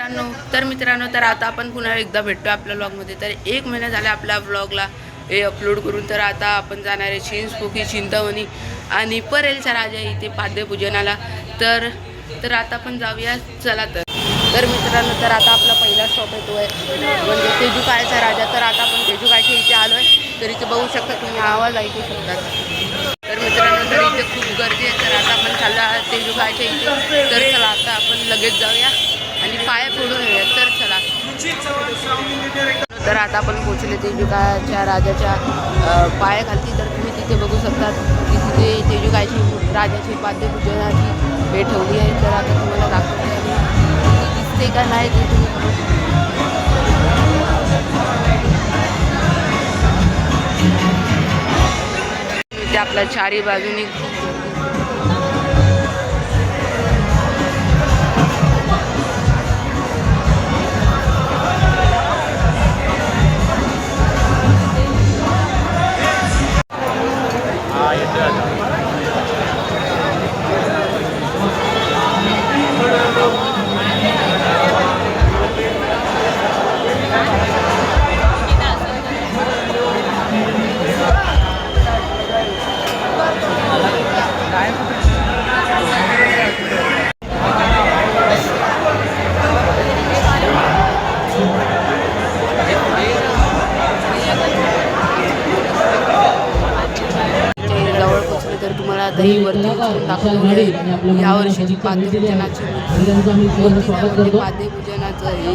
मित्रांनो तर आता आपण पुन्हा एकदा भेटतो आपल्या व्लॉगमध्ये. तर 1 महिना झाला आपल्या व्लॉगला हे अपलोड करून. तर आता आपण जाणार आहे चिंचपोकी, चिंतामणी आणि परेलचा राजा इथे पाद्यपूजनाला. तर आता आपण जाऊया चला. तर मित्रांनो तर आता आपला पहिला स्टॉप येतो आहे म्हणजे तेजुकायचा राजा. तर आता आपण तेजुकायच्या इथे आलो आहे. तर इथे बघू शकता तुम्ही, आवाज ऐकू शकतात. तर मित्रांनो तर इथे खूप गर्दी आहे. तर आता आपण चालला तेजुकायच्या इथे. तर चला आता आपण लगेच जाऊया आणि पाया फोडून येऊया. तर चला. तर आता आपण पोहोचले तेजुकाच्या राजाच्या पायाखालती. तर तुम्ही तिथे बघू शकता की तिथे तेजुकाची राजाची पाद्यपूजनाची हे ठेवली आहे. तर आता तुम्हाला दाखवते दिसते का नाही ते तुम्ही ते आपल्या चारी बाजूनी दहीवरती दाखवून यावर्षी पाद्यपूजनाची पाद्यपूजनाचं हे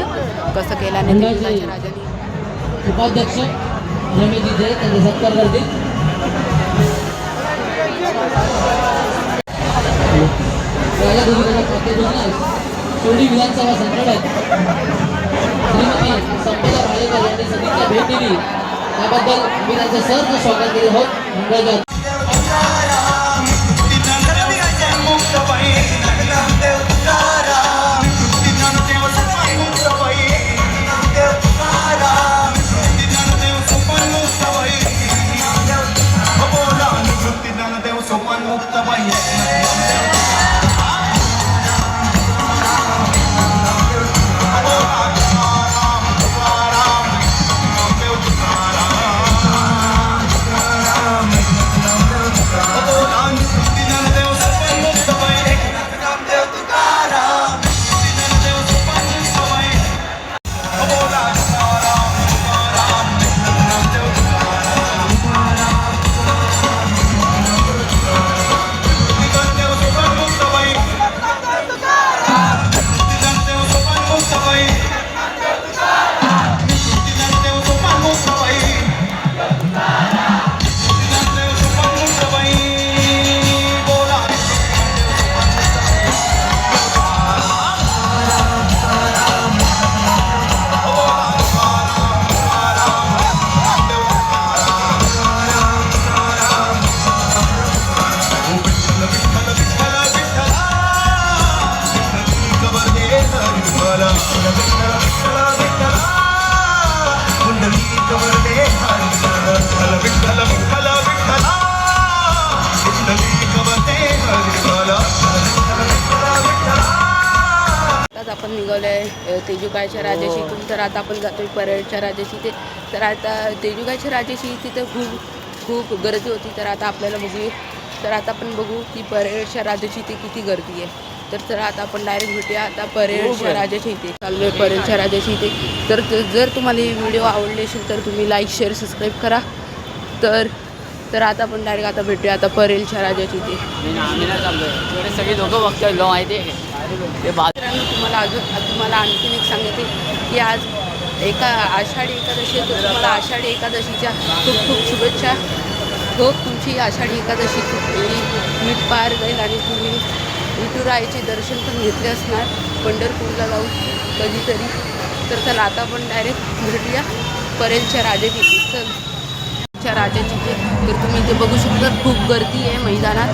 कसं केल्याने तेजुकाच्या राजाने उपाध्यक्ष रमेश जिथे त्यांचा सत्कार करतील. राजा तेजुकाच्या पाद्यपूजनास शिवडी विधानसभा संचालक श्रीमती संपदा भालेकर यांनी सदिच्छा भेट दिली. त्याबद्दल आम्ही त्यांचं सहर्ष स्वागत केले आहोत. मंडळाच्या आपण निघालोय तेजुकाच्या राजाशी इथून. तर आता आपण जातोय परेलच्या राजाशी इथे. तर आता तेजुकाच्या राजाशी तिथे खूप गर्दी होती. तर आता आपल्याला बघूया. तर आता आपण बघू की परेलच्या राजाची इथे किती गर्दी आहे. तर चला आता आपण डायरेक्ट भेटूया आता परेलच्या राजाच्या इथे. चाललोय परेलच्या राजाची इथे. तर जर तुम्हाला ही व्हिडिओ आवडली असेल तर तुम्ही लाईक शेअर सबस्क्राईब करा. तर आता आपण डायरेक्ट आता भेटूया आता परेलच्या राजाची इथे. सगळी लोक बघताय लो माहिती आहे ते तुम्हाला आणखीन एक सांगते की आज आषाढी एकादशी आहे. तर तुम्हाला आषाढी एकादशीच्या खूप शुभेच्छा. तुमची आषाढी एकादशी नीट पार जाईल आणि तुम्ही विठुरायाचे दर्शन पण घेतले असणार पंढरपूरला जाऊन कधीतरी. तर चला आता आपण डायरेक्ट भेटूया परेलच्या राजाची राजाची इथे. तर तुम्ही इथे बघू शकता खूप गर्दी आहे मैदानात.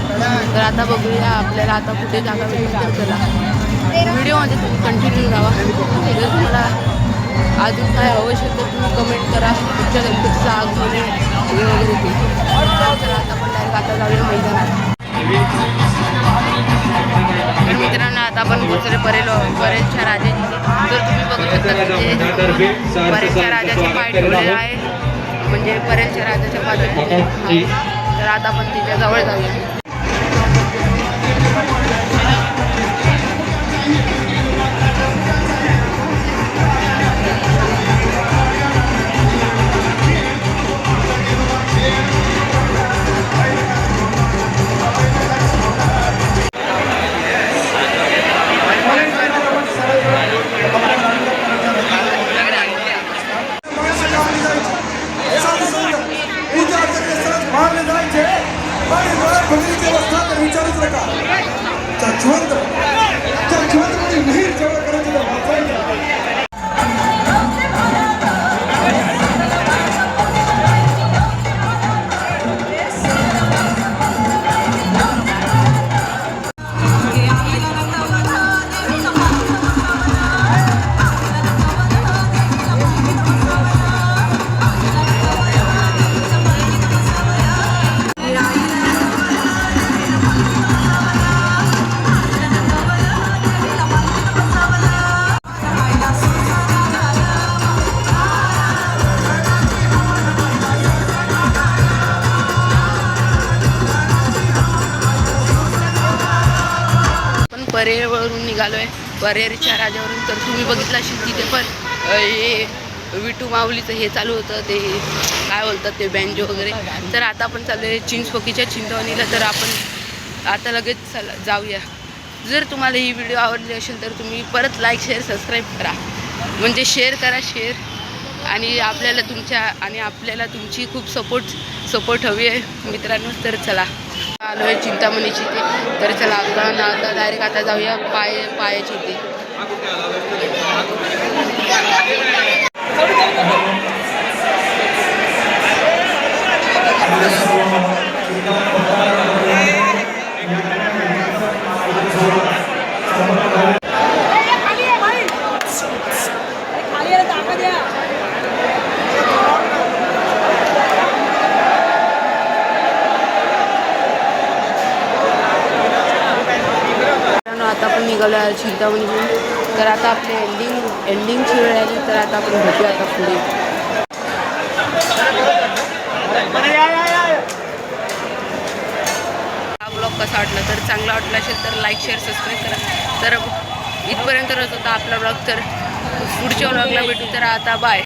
तर आता बघूया आपल्याला आता कुठे जागा भेटेल. तर चला व्हिडिओमध्ये तुम्ही कंटिन्यू राहा. जर तुम्हाला अजून काय आवश्यक तर तुम्ही कमेंट करा. तुमच्या गणपतीचं आगमन वगैरे ते. चला आता आपण डायरेक्ट आता जाऊया मैदानात. तर मित्रांनो आता आपण पोचले परेलच्या राजाची. तर आता म्हणजे परेलच्या राजाचे पाय ठेवलेले आहे, म्हणजे परेलच्या राजाच्या पादुका आहे. तर आता आपण तिच्या जवळ जाऊया. परेरवरून निघालो आहे, परेरच्या राजावरून. तर तुम्ही बघितलं असेल तिथे पण हे विटू माऊलीचं हे चालू होतं, ते काय बोलतात ते बँजो वगैरे. तर आता आपण चाललो आहे चिंचपोकीच्या चिंतावणीला. तर आपण आता लगेच जाऊया. जर तुम्हाला ही व्हिडिओ आवडली असेल तर तुम्ही परत लाईक शेअर सबस्क्राईब करा, म्हणजे शेअर करा शेअर. आणि आपल्याला तुमची खूप सपोर्ट हवी आहे मित्रांनो. तर चला आलो आहे चिंतामणीची ते. तर चला आता डायरेक्ट आता जाऊया पायाची ते. आता आपण निघालो आहे चिंतामणीतून. तर आता आपले एंडिंगची वेळ आली. तर आता आपण भेटूया आता पुढे. हा ब्लॉग कसा वाटला, तर चांगला वाटला असेल तर लाईक शेअर सबस्क्राईब करा. तर इथपर्यंतच होता आपला ब्लॉग. तर पुढच्या ब्लॉगला भेटू. तर आता बाय.